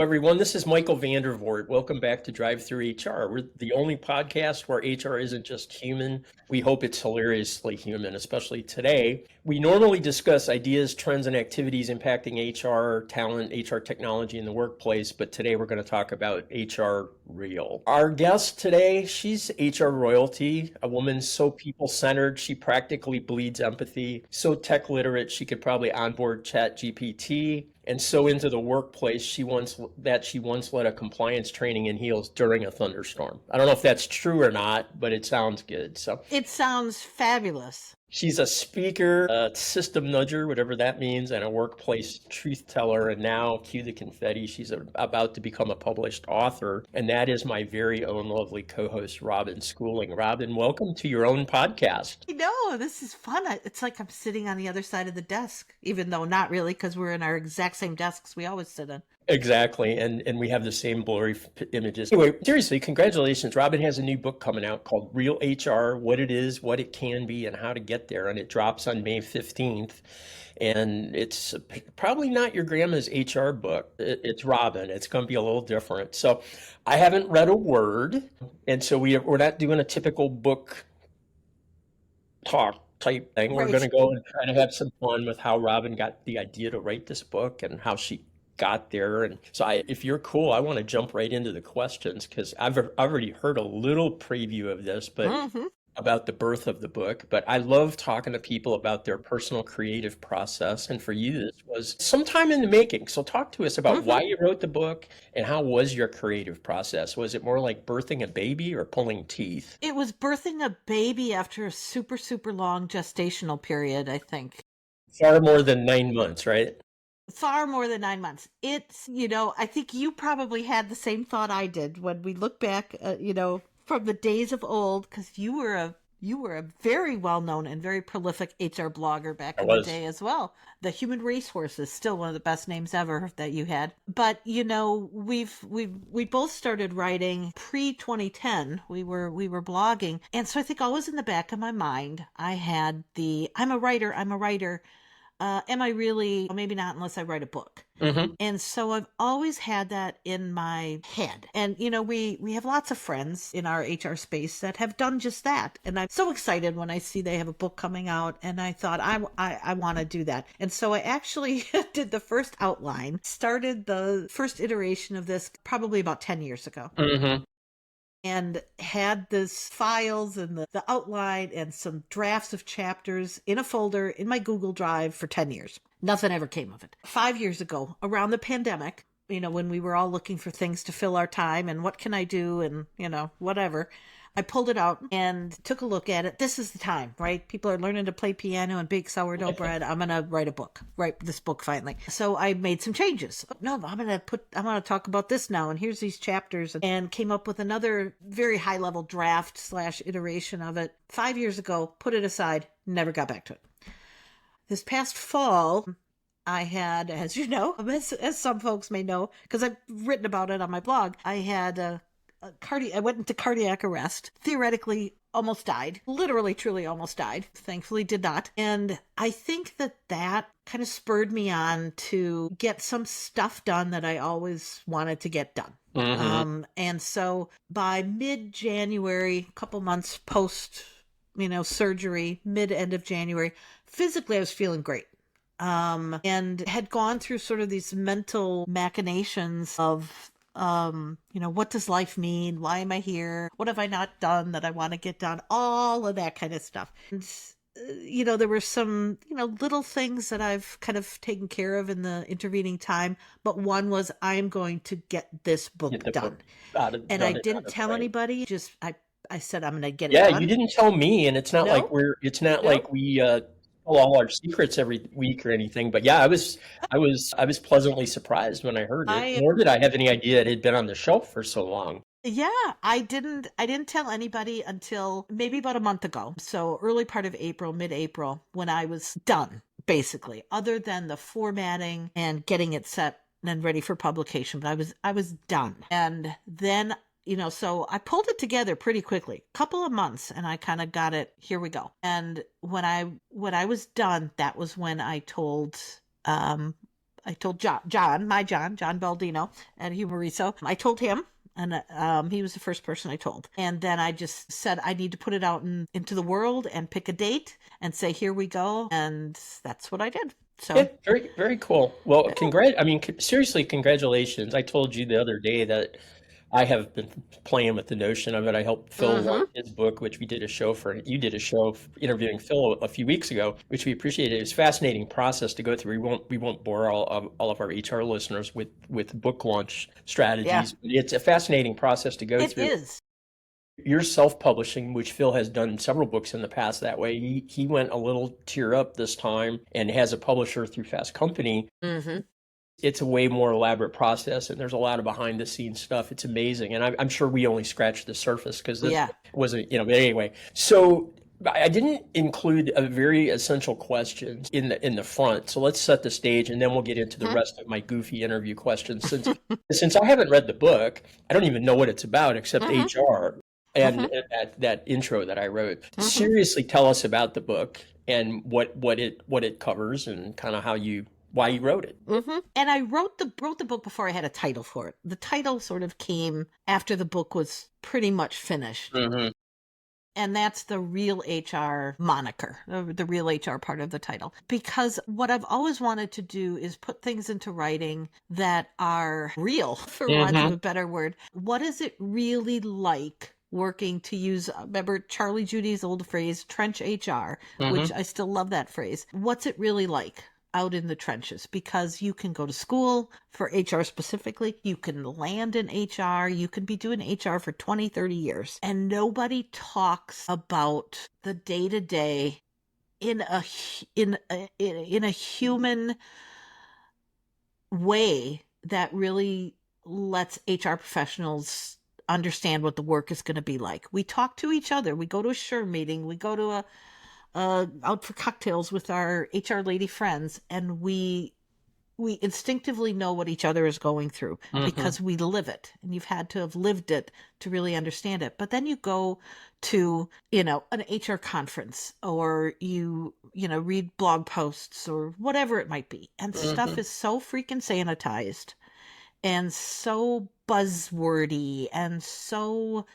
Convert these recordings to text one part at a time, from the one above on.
everyone. This is Michael Vandervoort. Welcome back to Drive Through HR. We're the only podcast where HR isn't just human. We hope it's hilariously human, especially today. We normally discuss ideas, trends, and activities impacting HR, talent, HR technology in the workplace, but today we're going to talk about HR real. Our guest today, she's HR royalty, a woman so people-centered, she practically bleeds empathy, so tech literate, she could probably onboard ChatGPT, and so into the workplace, she once led a compliance training in heels during a thunderstorm. I don't know if that's true or not, but it sounds good. So It sounds fabulous. she's a speaker, a system nudger, whatever that means, and a workplace truth teller. And now, cue the confetti, she's about to become a published author. And that is my very own lovely co-host, Robin Schooling. Robin, welcome to your own podcast. I know, this is fun. It's like I'm sitting on the other side of the desk, even though not really, because we're in our exact same desks we always sit in. Exactly, and we have the same blurry images. Anyway, seriously, congratulations. Robin has a new book coming out called Real HR, What It Is, What It Can Be, and How to Get There, and it drops on May 15th. And it's probably not your grandma's HR book. It's Robin. It's going to be a little different. So I haven't read a word, and so we're not doing a typical book talk type thing. We're Right. going to go and try to have some fun with how Robin got the idea to write this book and how she got there. And so if you're cool, I want to jump right into the questions because I've already heard a little preview of this, but about the birth of the book. But I love talking to people about their personal creative process. And for you, this was some time in the making. So talk to us about why you wrote the book and how was your creative process? Was it more like birthing a baby or pulling teeth? It was birthing a baby after a super, super long gestational period, I think. Far more than 9 months, right? Far more than 9 months. It's, I think you probably had the same thought I did when we look back, from the days of old, because you were a very well-known and very prolific HR blogger back in the day as well. The Human Racehorse is still one of the best names ever that you had. But we both started writing pre-2010. We were blogging, and so I think always in the back of my mind I had I'm a writer. Am I really? Well, maybe not unless I write a book. And so I've always had that in my head. And, we have lots of friends in our HR space that have done just that. And I'm so excited when I see they have a book coming out. And I thought, I want to do that. And so I actually did the first outline, started the first iteration of this probably about 10 years ago. And had this files and the outline and some drafts of chapters in a folder in my Google Drive for 10 years. Nothing ever came of it. 5 years ago, around the pandemic, when we were all looking for things to fill our time and what can I do and, whatever, I pulled it out and took a look at it. This is the time, right? People are learning to play piano and bake sourdough bread. I'm going to write this book finally. So I made some changes. No, I'm going to talk about this now. And here's these chapters, and came up with another very high level draft / iteration of it 5 years ago, put it aside, never got back to it. This past fall, I had, as you know, as some folks may know, because I've written about it on my blog, I had I went into cardiac arrest, theoretically almost died, literally, truly almost died, thankfully did not. And I think that kind of spurred me on to get some stuff done that I always wanted to get done. And so by mid-January, a couple months post, surgery, end of January, physically I was feeling great. And had gone through sort of these mental machinations of, what does life mean? Why am I here? What have I not done that I want to get done? All of that kind of stuff. And, there were some, little things that I've kind of taken care of in the intervening time. But one was, I'm going to get this book done. And I didn't tell anybody, just, I said, I'm going to get it done. Yeah, you didn't tell me, and it's not like like we all our secrets every week or anything. But yeah, I was pleasantly surprised when I heard it. Nor did I have any idea it had been on the shelf for so long. Yeah, I didn't tell anybody until maybe about a month ago. So early part of April, mid-April, when I was done, basically, other than the formatting and getting it set and ready for publication. But I was done. And then so I pulled it together pretty quickly, couple of months, and I kind of got it, here we go. And when I was done, that was when I told I told John Baldino at Humoriso. I told him, and he was the first person I told. And then I just said, I need to put it out into the world and pick a date and say, here we go. And that's what I did. So Yeah, very, very cool. Well, seriously, congratulations. I told you the other day that I have been playing with the notion of it. I helped Phil hmm write his book, which we did a show for. You did a show interviewing Phil a few weeks ago, which we appreciated. It was a fascinating process to go through. We won't bore all of our HR listeners with book launch yeah, strategies. But it's a fascinating process to go it through. is. You're self-publishing, which Phil has done several books in the past that way. He went a little tier up this time and has a publisher through Fast Company. hmm It's a way more elaborate process, and there's a lot of behind the scenes stuff. It's amazing, and I'm sure we only scratched the surface because this Yeah. wasn't, but anyway. So I didn't include a very essential question in the front. So let's set the stage, and then we'll get into the rest of my goofy interview questions. Since I haven't read the book, I don't even know what it's about except hmm HR hmm and that intro that I wrote. hmm Seriously, tell us about the book and what it covers and kind of why you wrote it. And I wrote the book before I had a title for it. The title sort of came after the book was pretty much finished. Hmm. And that's the real HR moniker, the real HR part of the title. Because what I've always wanted to do is put things into writing that are real, for want of Hmm. a better word. What is it really like working, to use, remember Charlie Judy's old phrase, trench HR, which Hmm. I still love that phrase. What's it really like out in the trenches? Because you can go to school for HR specifically, you can land in HR, you can be doing HR for 20, 30 years, and nobody talks about the day-to-day in a human way that really lets HR professionals understand what the work is going to be like. We talk to each other. We go to a SHRM meeting. We go to out for cocktails with our HR lady friends, and we instinctively know what each other is going through Hmm. because we live it, and you've had to have lived it to really understand it. But then you go to, an HR conference, or you read blog posts or whatever it might be, and stuff Hmm. is so freaking sanitized and so buzzwordy and so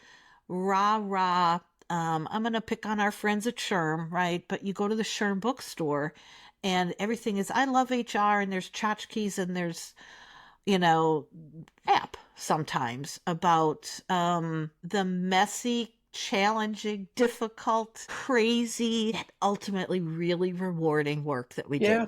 rah rah. I'm going to pick on our friends at SHRM, right? But you go to the SHRM bookstore and everything is, I love HR, and there's tchotchkes, and there's, you know, app sometimes about the messy, challenging, difficult, crazy, and ultimately really rewarding work that we do. Yeah.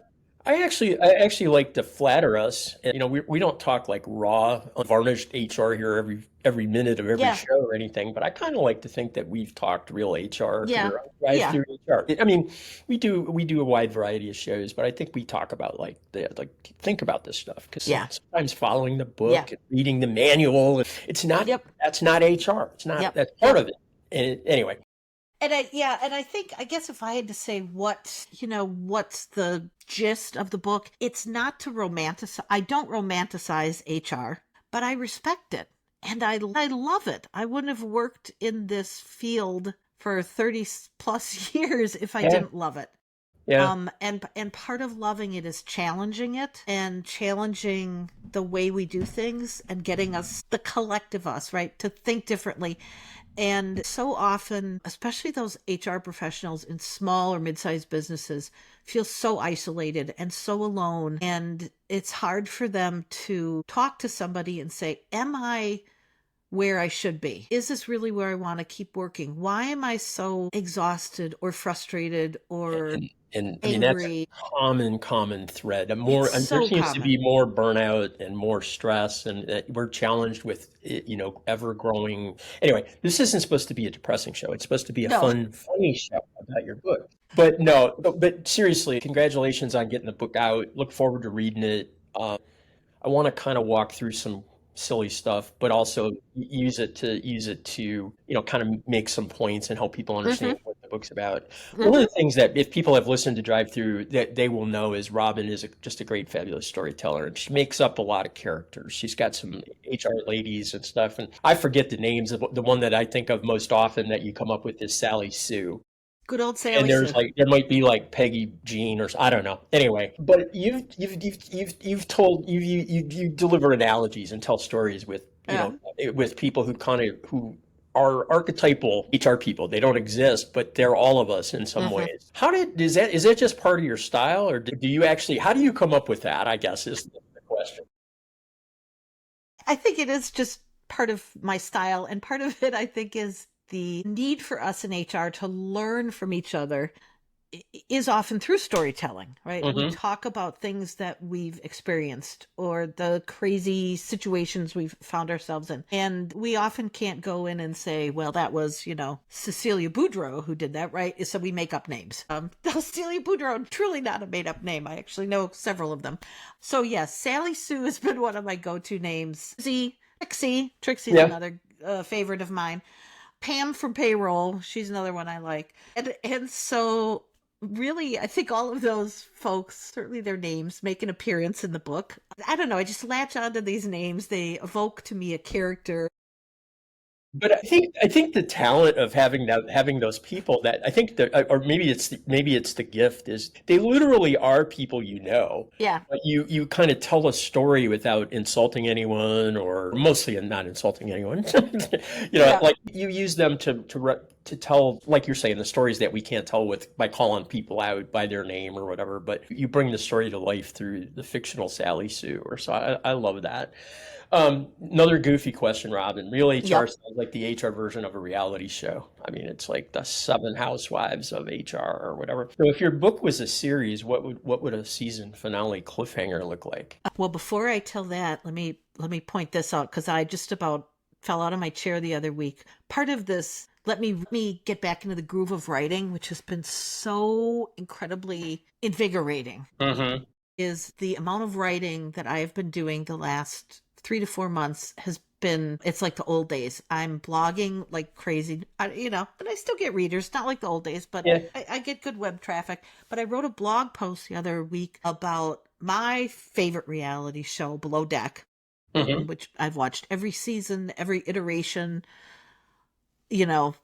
I actually like to flatter us. And, we don't talk like raw, varnished HR here every minute of every Yeah, show or anything, but I kind of like to think that we've talked real HR yeah, here on Drive yeah, Through HR. I mean, we do a wide variety of shows, but I think we talk about think about this stuff because yeah, sometimes following the yeah, book and reading the manual, yep, that's not HR. yep, That's part yep. of it. And anyway. And I think, I guess if I had to say what's the gist of the book, it's not to romanticize. I don't romanticize HR, but I respect it. And I love it. I wouldn't have worked in this field for 30 plus years if I Yeah. didn't love it. Yeah. And part of loving it is challenging it, and challenging the way we do things, and getting us, the collective us, right, to think differently. And so often, especially those HR professionals in small or mid-sized businesses, feel so isolated and so alone. And it's hard for them to talk to somebody and say, am I where I should be? Is this really where I want to keep working? Why am I so exhausted or frustrated or And I mean, that's a angry? common thread. It's There so seems to common. be more burnout and more stress, and we're challenged with, ever growing. Anyway, this isn't supposed to be a depressing show. It's supposed to be a No. fun, funny show about your book. But no, but seriously, congratulations on getting the book out. Look forward to reading it. I want to kind of walk through some silly stuff, but also use it to kind of make some points and help people understand hmm what the book's about. One of hmm the things that if people have listened to Drive Through that they will know is Robin is just a great, fabulous storyteller, and she makes up a lot of characters. She's got some HR ladies and stuff, and I forget the names of the one that I think of most often that you come up with is Sally Sue. Good old And Sally there's Sue. like there might be like Peggy Jean or I don't know. Anyway, but you've told you deliver analogies and tell stories with Yeah. with people who who are archetypal HR people. They don't exist, but they're all of us in some Hmm. ways. How did is that just part of your style, or do you actually how do you come up with that? I guess is the question. I think it is just part of my style. And part of it, I think, is the need for us in HR to learn from each other is often through storytelling, right? We Hmm. talk about things that we've experienced or the crazy situations we've found ourselves in. And we often can't go in and say, well, that was, Cecilia Boudreau who did that, right? So we make up names. Cecilia Boudreau, truly not a made up name. I actually know several of them. So yes, Sally Sue has been one of my go-to names. Trixie's Yeah. another favorite of mine. Pam from payroll, she's another one I like. And so really I think all of those folks, certainly their names, make an appearance in the book. I don't know, I just latch onto these names. They evoke to me a character. But I think the talent of having those people that I think that or maybe it's the gift is they literally are people you know. Yeah. But you kind of tell a story without insulting anyone or mostly not insulting anyone. Yeah. Like you use them to tell like you're saying the stories that we can't tell with by calling people out by their name or whatever. But you bring the story to life through the fictional Sally Sue or so. I love that. Another goofy question, Robin. Real HR Yep. sounds like the HR version of a reality show. I mean, it's like the Seven Housewives of HR or whatever. So, if your book was a series, what would a season finale cliffhanger look like? Well, before I tell that, let me point this out because I just about fell out of my chair the other week. Part of this, let me get back into the groove of writing, which has been so incredibly invigorating, Mm-hmm. is the amount of writing that I have been doing the last 3 to 4 months has been, it's like the old days. I'm blogging like crazy, but I still get readers, not like the old days, but Yeah. I get good web traffic. But I wrote a blog post the other week about my favorite reality show, Below Deck, Mm-hmm. which I've watched every season, every iteration, you know,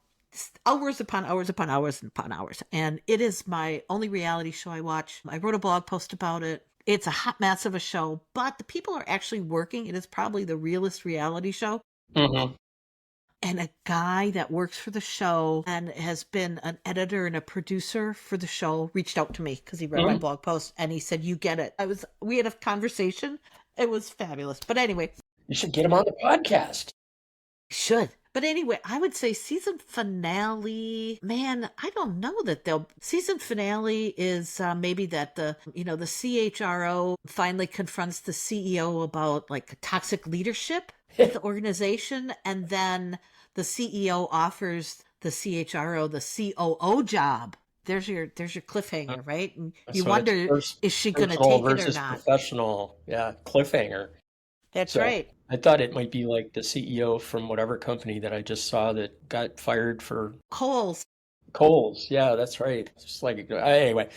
hours upon hours upon hours upon hours. And it is my only reality show I watch. I wrote a blog post about it. It's a hot mess of a show, but the people are actually working. It is probably the realest reality show. Mm-hmm. And a guy that works for the show and has been an editor and a producer for the show reached out to me because he read my Mm-hmm. blog post and he said, "You get it." We had a conversation. It was fabulous. But anyway, You should get him on the podcast. should. But anyway, I would say season finale, man, I don't know that they'll season finale is maybe that the CHRO finally confronts the CEO about like toxic leadership at the organization, and then the CEO offers the CHRO the COO job. There's your cliffhanger, right? And you So it's wonder, is she going to personal take it or versus not? professional. Yeah, cliffhanger. That's So right. I thought it might be like the CEO from whatever company that I just saw that got fired for Coles. Coles. Yeah, that's right. It's just like anyway.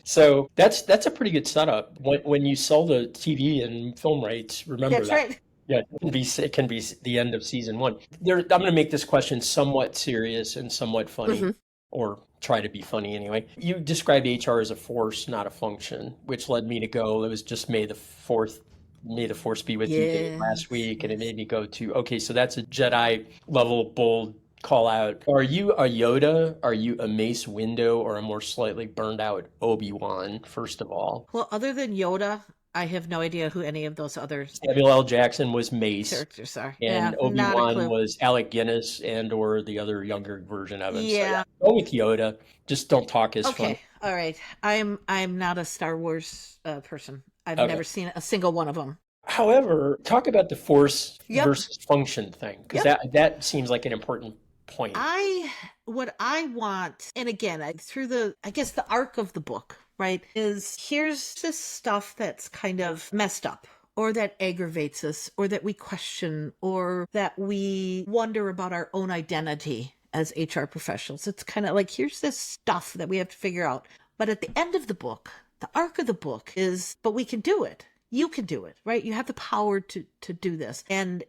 So that's a pretty good setup. When you sell the TV and film rights, remember That's that. right. Yeah, it can be the end of season one. I'm going to make this question somewhat serious and somewhat funny, Hmm. or try to be funny anyway. You described HR as a force, not a function, which led me to go. It was just May the 4th. May the force be with you day last Yes, week, and it yes. made me go to okay. So that's a Jedi level bold call out. Are you a Yoda? Are you a Mace Windu, or a more slightly burned out Obi-Wan? First of all, Well, other than Yoda, I have no idea who any of those other Samuel L. Jackson was Mace. characters are. And Yeah, not a Obi-Wan clue. was Alec Guinness and or the other younger version of him. So yeah, Yeah. go with Yoda. Just don't talk as funny. Okay. All right. I'm not a Star Wars person. I've Okay. never seen a single one of them. However, talk about the force Yep. versus function thing, because Yep. that seems like an important point. I what I want, and again, through the I guess the arc of the book, right, is here's this stuff that's kind of messed up, or that aggravates us, or that we question, or that we wonder about our own identity as HR professionals. It's kind of like here's this stuff that we have to figure out. But at the end of the book, the arc of the book is, but we can do it. you can do it, right? You have the power to do this. And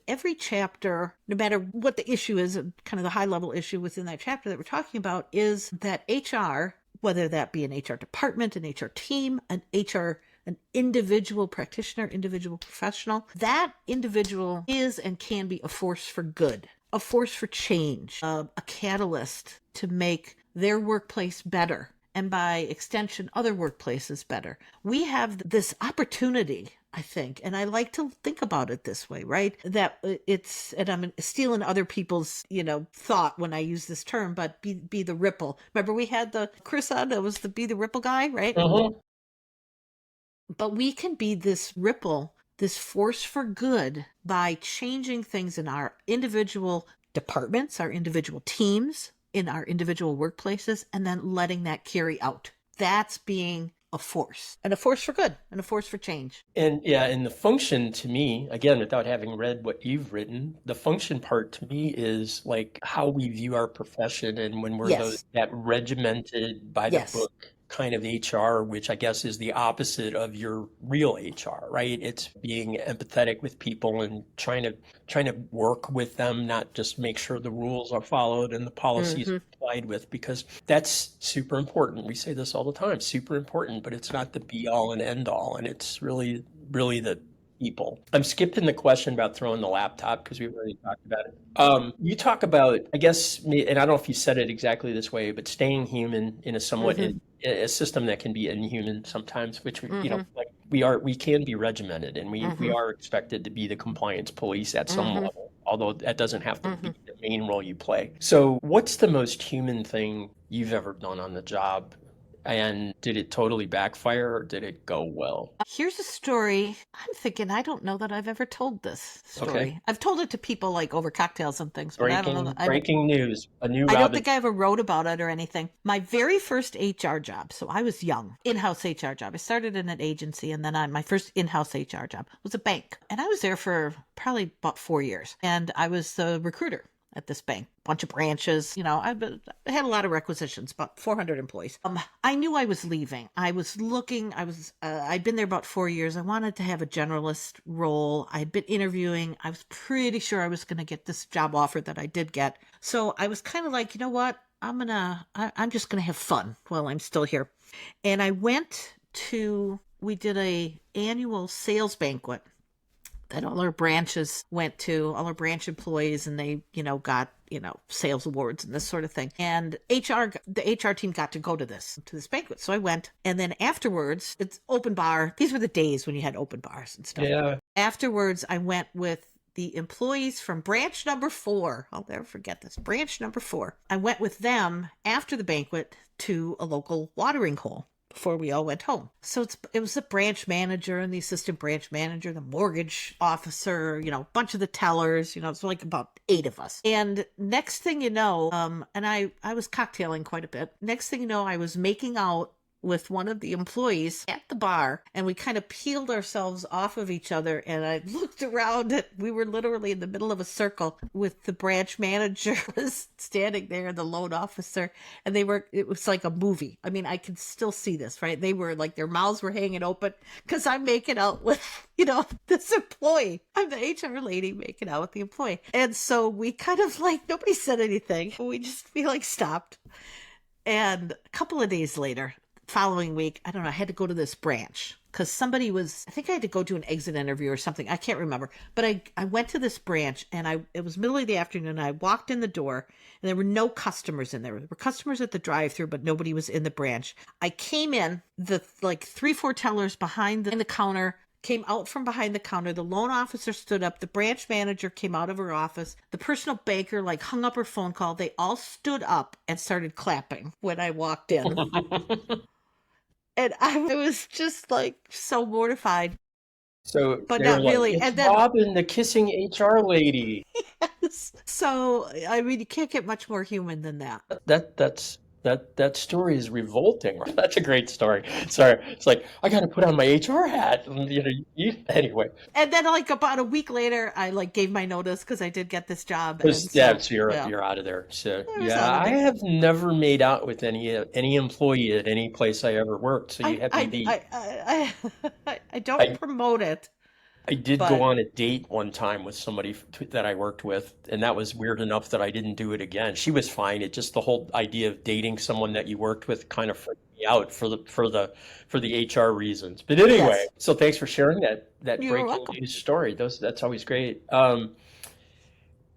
every chapter, no matter what the issue is, kind of the high level issue within that chapter that we're talking about, is that HR, whether that be an HR department, an HR team, an individual practitioner, individual professional, that individual is and can be a force for good, a force for change, a catalyst to make their workplace better, and by extension, other workplaces better. We have this opportunity, I think, and I like to think about it this way, right? That it's, and I'm stealing other people's, thought when I use this term, but be the ripple. Remember we had the Chris on, that was the be the ripple guy, right? Mm-hmm. But we can be this ripple, this force for good by changing things in our individual departments, our individual teams, in our individual workplaces, and then letting that carry out. That's being a force, and a force for good, and a force for change. And yeah, and the function to me, again, without having read what you've written, the function part to me is like how we view our profession, and when we're Yes. that regimented by the Yes. book kind of HR, which I guess is the opposite of your real HR, right? It's being empathetic with people and trying to work with them, not just make sure the rules are followed and the policies are complied with, because that's super important. We say this all the time, super important, but it's not the be all and end all. And it's really, really the people. I'm skipping the question about throwing the laptop because we've already talked about it. You talk about, I guess, and I don't know if you said it exactly this way, but staying human in a somewhat a system that can be inhuman sometimes, which like we can be regimented, and we are expected to be the compliance police at some level, although that doesn't have to be the main role you play. So what's the most human thing you've ever done on the job? And did it totally backfire, or did it go well? Here's a story. I'm thinking, I don't know that I've ever told this story. Okay. I've told it to people like over cocktails and things, but I don't know. Breaking news. A new I don't Robin. think I ever wrote about it or anything. My very first HR job, so I was young, in-house HR job. I started in an agency, and then my first in-house HR job was a bank. And I was there for probably about 4 years. And I was the recruiter at this bank, bunch of branches. I had a lot of requisitions, about 400 employees. I knew I was leaving. I was looking. I'd been there about 4 years. I wanted to have a generalist role. I'd been interviewing. I was pretty sure I was going to get this job offer that I did get. So I was kind of like, you know what? I'm just going to have fun while I'm still here. And I we did a annual sales banquet that all our branches went to, all our branch employees, and they, got, sales awards and this sort of thing. And the HR team got to go to this banquet. So I went, and then afterwards, it's open bar. These were the days when you had open bars and stuff. Yeah. Afterwards, I went with the employees from branch number 4. I'll never forget this. Branch number 4. I went with them after the banquet to a local watering hole before we all went home. So it was the branch manager and the assistant branch manager, the mortgage officer, a bunch of the tellers, it's like about 8 of us. And next thing you know, and I was cocktailing quite a bit. Next thing you know, I was making out with one of the employees at the bar, and we kind of peeled ourselves off of each other, and I looked around and we were literally in the middle of a circle with the branch manager was standing there and the loan officer, and it was like a movie. I mean, I can still see this, right? They were like, their mouths were hanging open because I'm making out with, this employee. I'm the HR lady making out with the employee. And so we kind of like, nobody said anything. We stopped. And a couple of days later, following week, I don't know, I had to go to this branch because I think I had to go to an exit interview or something. I can't remember. But I went to this branch, and it was middle of the afternoon. I walked in the door, and there were no customers in there. There were customers at the drive-thru, but nobody was in the branch. I came in, the 3-4 tellers behind the counter came out from behind the counter. The loan officer stood up. The branch manager came out of her office. The personal banker hung up her phone call. They all stood up and started clapping when I walked in. And I was just so mortified. So, but not really. It's and then Robin, the kissing HR lady. Yes. So, I mean, you can't get much more human than that. That story is revolting. That's a great story. Sorry, it's like I got to put on my HR hat. Anyway. And then about a week later, I gave my notice because I did get this job. So you're out of there. So I have never made out with any employee at any place I ever worked. So you have to be. I don't I promote it, I did go but on a date one time with somebody that I worked with, and that was weird enough that I didn't do it again. She was fine. It just the whole idea of dating someone that you worked with kind of freaked me out for the HR reasons. But anyway, yes, so thanks for sharing that you're breaking welcome. news story. That's always great.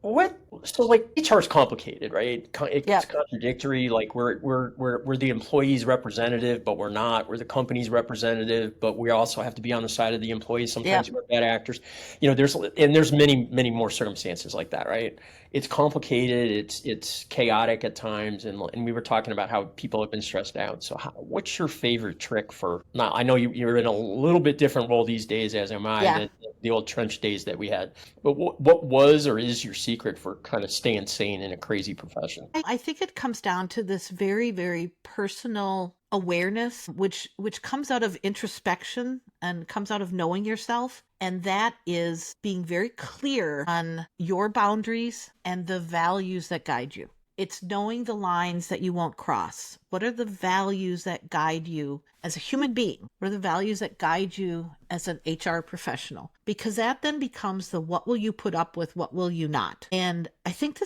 What so like HR is complicated, right? It's Yep, contradictory. Like we're the employee's representative, but we're not. We're the company's representative, but we also have to be on the side of the employees. Sometimes yep. we're bad actors. There's many more circumstances like that, right? It's complicated. It's chaotic at times, and we were talking about how people have been stressed out. So what's your favorite trick for? Now I know you're in a little bit different role these days, as am I, Yeah. than the old trench days that we had. But what was or is your secret for kind of staying sane in a crazy profession? I think it comes down to this very, very personal awareness, which comes out of introspection and comes out of knowing yourself. And that is being very clear on your boundaries and the values that guide you. It's knowing the lines that you won't cross. What are the values that guide you as a human being? What are the values that guide you as an HR professional? Because that then becomes the what will you put up with, what will you not? And I think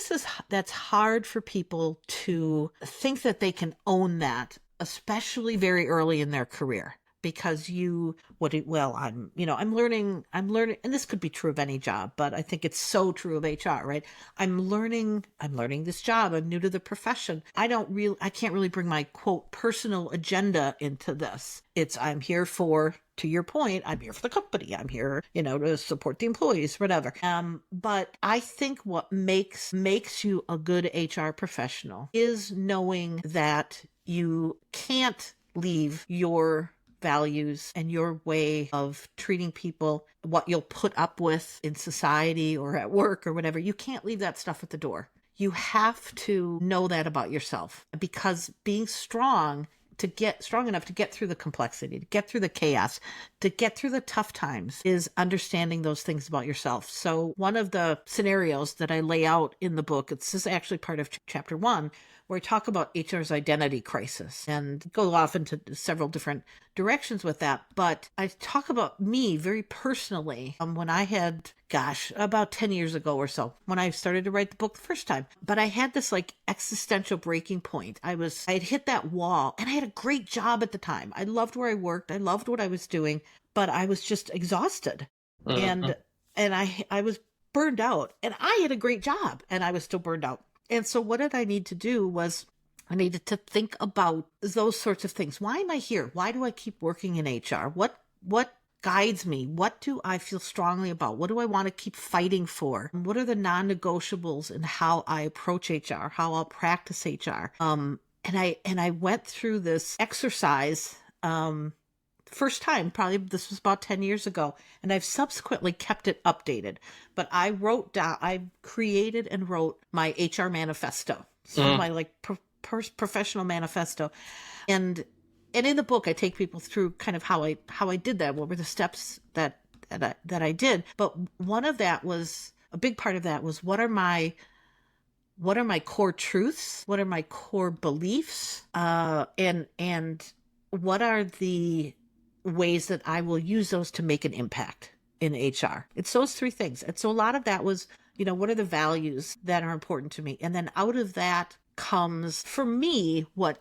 that's hard for people to think that they can own that, especially very early in their career. Because I'm learning, and this could be true of any job, but I think it's so true of HR, right? I'm learning this job. I'm new to the profession. I can't really bring my quote personal agenda into this. I'm here to your point, I'm here for the company. I'm here, to support the employees, whatever. But I think what makes you a good HR professional is knowing that you can't leave your values and your way of treating people, what you'll put up with in society or at work or whatever. You can't leave that stuff at the door. You have to know that about yourself, because being strong enough to get through the complexity, to get through the chaos, to get through the tough times is understanding those things about yourself. So one of the scenarios that I lay out in the book, this is actually part of chapter 1, where I talk about HR's identity crisis and go off into several different directions with that. But I talk about me very personally when I had, about 10 years ago or so, when I started to write the book the first time. But I had this like existential breaking point. I had hit that wall, and I had a great job at the time. I loved where I worked. I loved what I was doing, but I was just exhausted. Mhm. And I was burned out, and I had a great job and I was still burned out. And so what did I need to do was I needed to think about those sorts of things. Why am I here? Why do I keep working in HR? What guides me? What do I feel strongly about? What do I want to keep fighting for? What are the non-negotiables in how I approach HR, how I'll practice HR? And I went through this exercise first time, probably this was about 10 years ago, and I've subsequently kept it updated. But I created and wrote my HR manifesto, sort of Mhm. my like professional manifesto. And in the book, I take people through kind of how I did that. What were the steps that I did? But one of that was a big part of that was what are my core truths? What are my core beliefs? And what are the ways that I will use those to make an impact in HR? It's those three things. And so a lot of that was, what are the values that are important to me? And then out of that comes, for me, what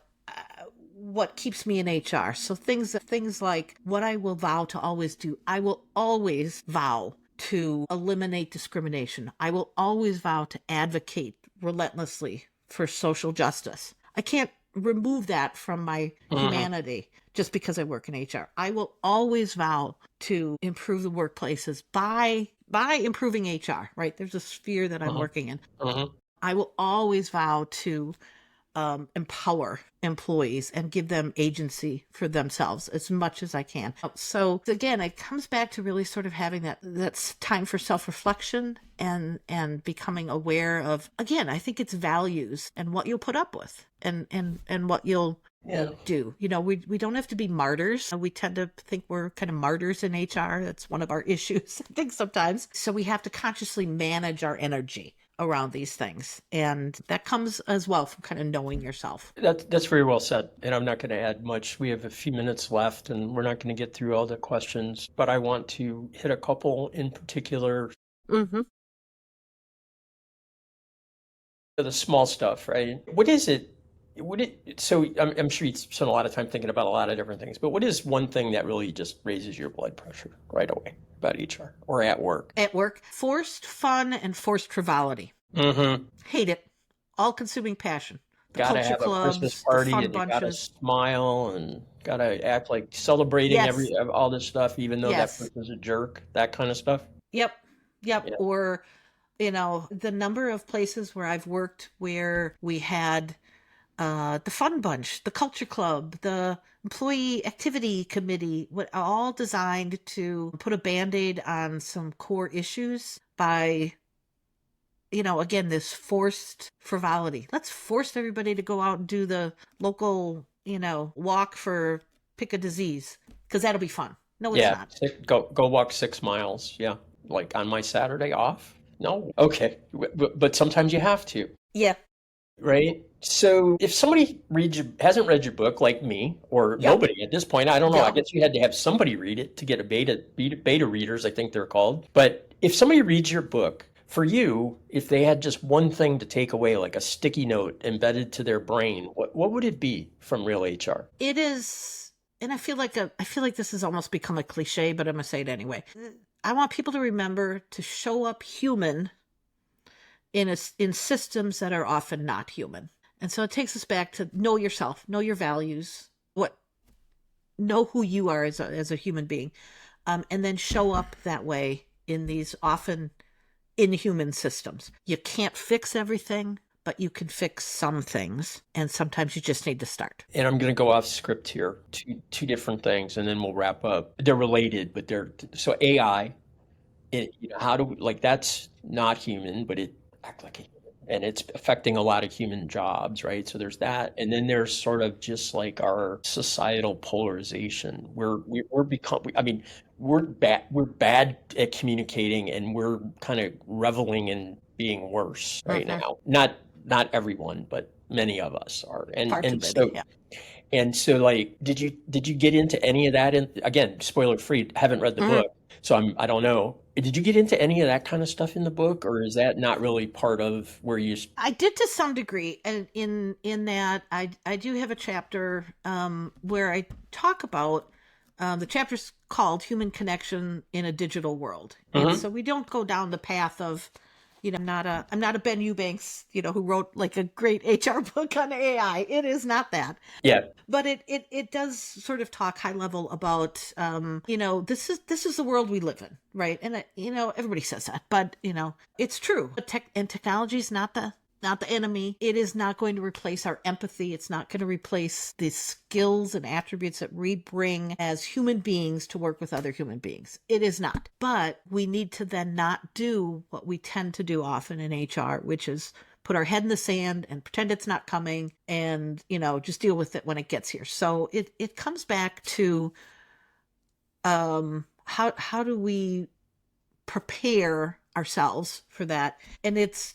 keeps me in HR. So things like what I will vow to always do. I will always vow to eliminate discrimination. I will always vow to advocate relentlessly for social justice. I can't remove that from my Mhm. humanity just because I work in HR. I will always vow to improve the workplaces by improving HR, right? There's a sphere that I'm Mhm. working in. Mhm. I will always vow to empower employees and give them agency for themselves as much as I can. So again, it comes back to really sort of having that's time for self-reflection and becoming aware of, again, I think it's values and what you'll put up with and what you'll Yeah. do. We don't have to be martyrs. We tend to think we're kind of martyrs in HR. That's one of our issues, I think, sometimes. So we have to consciously manage our energy. around these things. And that comes as well from kind of knowing yourself. That's very well said, and I'm not going to add much. We have a few minutes left, and we're not going to get through all the questions, but I want to hit a couple in particular. Mm-hmm. The small stuff, right? What is it? So I'm sure you spend a lot of time thinking about a lot of different things, but what is one thing that really just raises your blood pressure right away about HR or at work? At work, forced fun and forced frivolity. Mm-hmm. Hate it. All-consuming passion. The Gotta culture have a Christmas clubs, the party fun and you gotta bunches. smile and gotta act like celebrating Yes. all this stuff, even though that Yes. person's a jerk, that kind of stuff. Yep. Yep. Yeah. Or, the number of places where I've worked where we had the fun bunch, the culture club, the employee activity committee, all designed to put a Band-Aid on some core issues by, again, this forced frivolity. Let's force everybody to go out and do the local, walk for pick a disease because that'll be fun. No, it's Yeah, not. go walk 6 miles. Yeah, like on my Saturday off. No, okay, but sometimes you have to. Yeah. Right? So if somebody hasn't read your book like me or Yep. nobody at this point, I don't know. I Yep. guess you had to have somebody read it to get a beta readers, I think they're called. But if somebody reads your book, for you, if they had just one thing to take away, like a sticky note embedded to their brain, what would it be from Real HR? It is, and I feel like this has almost become a cliche, but I'm gonna say it anyway. I want people to remember to show up human in systems that are often not human. And so it takes us back to know yourself, know your values, know who you are as a human being, and then show up that way in these often inhuman systems. You can't fix everything, but you can fix some things, and sometimes you just need to start. And I'm going to go off script here. Two different things, and then we'll wrap up. They're related, but so AI. How do we, like, that's not human, but it act like a human, and it's affecting a lot of human jobs, right? So there's that, and then there's sort of just like our societal polarization. We're bad at communicating, and we're kind of reveling in being worse right Mhm. now. Not everyone, but many of us are, Far too and many, so. yeah. And so, like, did you get into any of that? And again, spoiler free, haven't read the Mhm. book, so I don't know. Did you get into any of that kind of stuff in the book, or is that not really part of where you? I did to some degree, and in that I do have a chapter where I talk about the chapter's called "Human Connection in a Digital World," and so we don't go down the path of, I'm not a Ben Eubanks, who wrote like a great HR book on AI. It is not that. Yeah, But it does sort of talk high level about this is the world we live in, right? And everybody says that, but it's true. Technology is not the enemy. It is not going to replace our empathy. It's not going to replace the skills and attributes that we bring as human beings to work with other human beings. It is not. But we need to then not do what we tend to do often in HR, which is put our head in the sand and pretend it's not coming and, just deal with it when it gets here. So it comes back to how do we prepare ourselves for that? And it's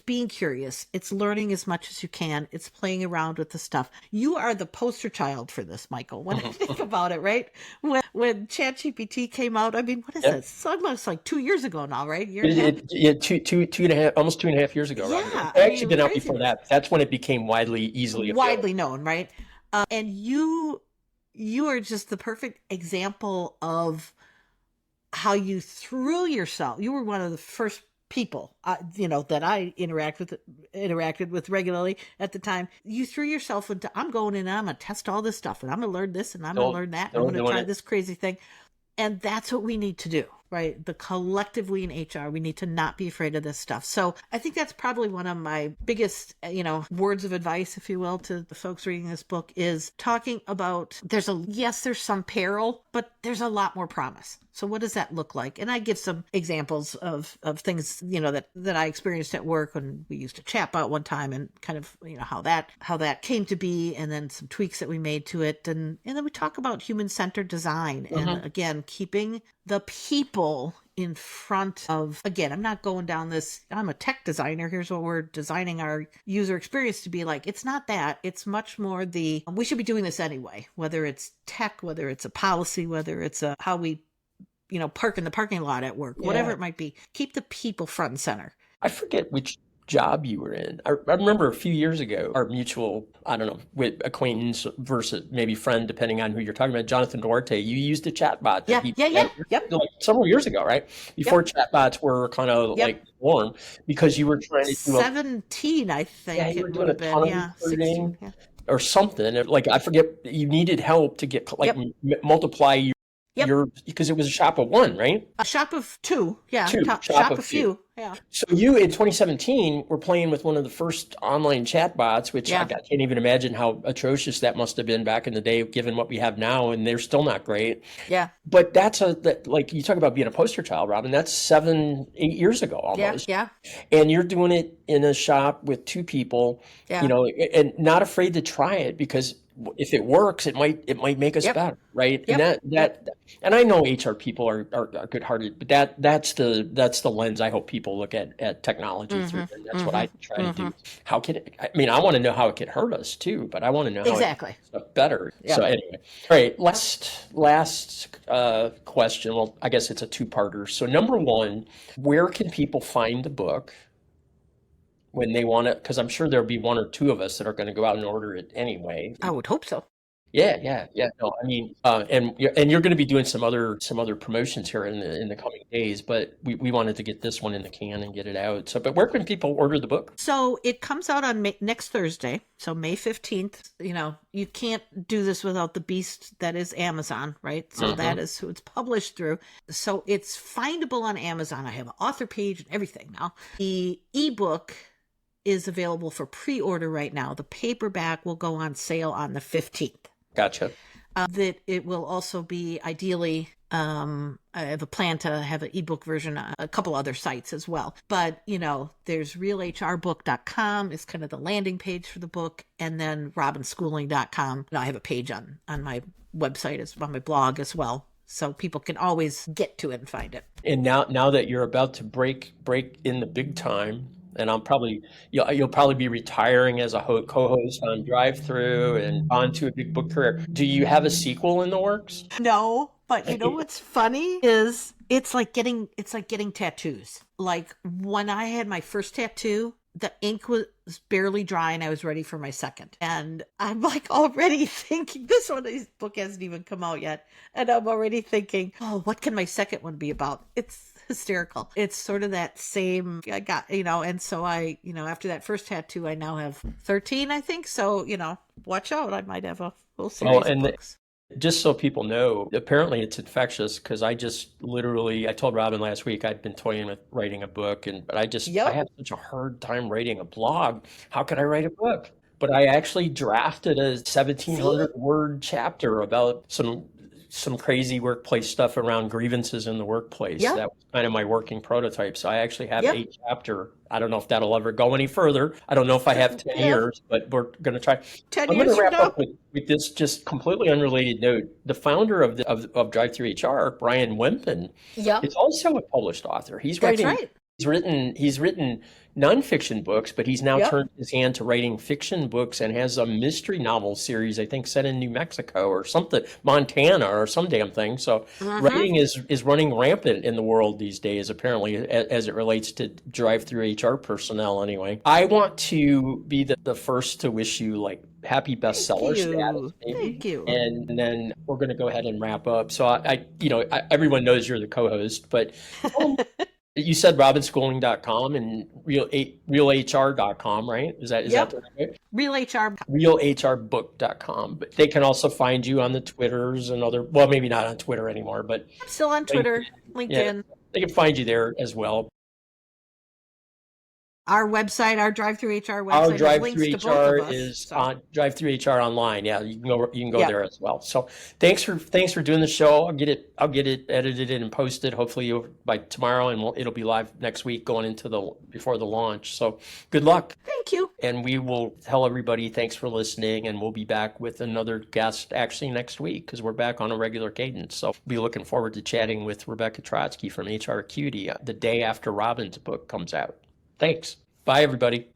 being curious. It's learning as much as you can. It's playing around with the stuff. You are the poster child for this, Michael, when I think about it, right? When ChatGPT came out, I mean, what is Yep. this? It's almost like 2 years ago now, right? two and a half, almost 2.5 years ago. Right? Yeah, It I mean, actually it been was out crazy. before that. That's when it became easily available. Widely known, right? And you are just the perfect example of how you threw yourself. You were one of the first people, that I interacted with regularly at the time. You threw yourself into, I'm going in and I'm going to test all this stuff and I'm going to learn this and I'm going to learn that and I'm Still going to doing try it. this crazy thing. And that's what we need to do, right? The collectively in HR, we need to not be afraid of this stuff. So I think that's probably one of my biggest, words of advice, if you will, to the folks reading this book is talking about there's some peril, but there's a lot more promise. So what does that look like? And I give some examples of things, that I experienced at work when we used a chatbot one time and kind of, how that came to be, and then some tweaks that we made to it. And then we talk about human-centered design and again, keeping the people people in front of, again, I'm not going down this, I'm a tech designer, here's what we're designing our user experience to be like. It's not that. It's much more we should be doing this anyway, whether it's tech, whether it's a policy, whether it's how we, park in the parking lot at work, whatever it might be. Keep the people front and center. I forget which job you were in. I remember a few years ago, our mutual, I don't know, with acquaintance versus maybe friend, depending on who you're talking about, Jonathan Duarte, you used a chatbot. Yep. Like several years ago, right? Before chatbots were kind of like warm, because you were trying to do 17, I think you were it doing would have a ton been. of recruiting 16. or something. Like, I forget, you needed help to get multiply your, because it was a shop of one, right? A shop of two. Yeah. Shop of of few. Yeah. So you, in 2017, were playing with one of the first online chatbots, which I can't even imagine how atrocious that must have been back in the day, given what we have now, and they're still not great. Yeah. But like you talk about being a poster child, Robin, that's 7-8 years ago almost. Yeah. And you're doing it in a shop with two people, and not afraid to try it, because if it works, it might make us better, right? And and I know HR people are good-hearted, but that's the lens I hope people look at technology through, and that's what I try to do. How can it, I mean, I want to know how it could hurt us too, but I want to know how it makes stuff better. So anyway, all right, last question. Well, I guess it's a two-parter. So number one, where can people find the book when they want it? Because I'm sure there'll be one or two of us that are going to go out and order it anyway. I would hope so. Yeah. No, I mean, and you're going to be doing some other promotions here in the coming days, but we wanted to get this one in the can and get it out. So, but where can people order the book? So it comes out on next Thursday, so May 15th. You can't do this without the beast that is Amazon, right? So that is who it's published through. So it's findable on Amazon. I have an author page and everything now. The ebook is available for pre-order right now. The paperback will go on sale on the 15th. Gotcha. That it will also be ideally, I have a plan to have an ebook version on a couple other sites as well. But, there's realhrbook.com is kind of the landing page for the book. And then robinschooling.com. I have a page on my website, on my blog as well. So people can always get to it and find it. And now that you're about to break in the big time, and you'll probably be retiring as a co-host on Drive Through and on to a big book career. Do you have a sequel in the works? No, but what's funny is it's like getting tattoos. Like when I had my first tattoo, the ink was barely dry and I was ready for my second. And I'm like already thinking, this book hasn't even come out yet. And I'm already thinking, what can my second one be about? It's hysterical. It's sort of that same, I got, and so I, after that first tattoo, I now have 13, I think. So, watch out. I might have a whole series of books. Just so people know, apparently it's infectious, because I told Robin last week I'd been toying with writing a book, but I had such a hard time writing a blog. How could I write a book? But I actually drafted a 1,700 word chapter about some crazy workplace stuff around grievances in the workplace. That was kind of my working prototype. So I actually have a chapter. I don't know if that'll ever go any further. I don't know if I have 10 years, but we're going to try. 10 years. I'm going to wrap up with this just completely unrelated note. The founder of Drive Through HR, Brian Wempen, is also a published author. He's written nonfiction books, but he's now turned his hand to writing fiction books and has a mystery novel series, I think, set in New Mexico or something, Montana or some damn thing. So writing is running rampant in the world these days, apparently, as it relates to drive-through HR personnel anyway. I want to be the first to wish you happy bestseller status. Maybe. Thank you. And then we're going to go ahead and wrap up. So everyone knows you're the co-host, but you said robinschooling.com and realhr.com, right? Is that right? realhrbook.com. But they can also find you on the Twitters and maybe not on Twitter anymore, but still on Twitter, LinkedIn. They can find you there as well. Our website, our Drive Through HR Our website has Drive links Through to both HR of us. is So, on Drive Through HR online. Yeah, you can go yep. there as well. So thanks for doing the show. I'll get it edited and posted hopefully by tomorrow, and it'll be live next week going into the before the launch. So good luck. Thank you. And we will tell everybody thanks for listening, and we'll be back with another guest actually next week because we're back on a regular cadence. So be looking forward to chatting with Rebecca Trotsky from HR Acuity the day after Robin's book comes out. Thanks. Bye, everybody.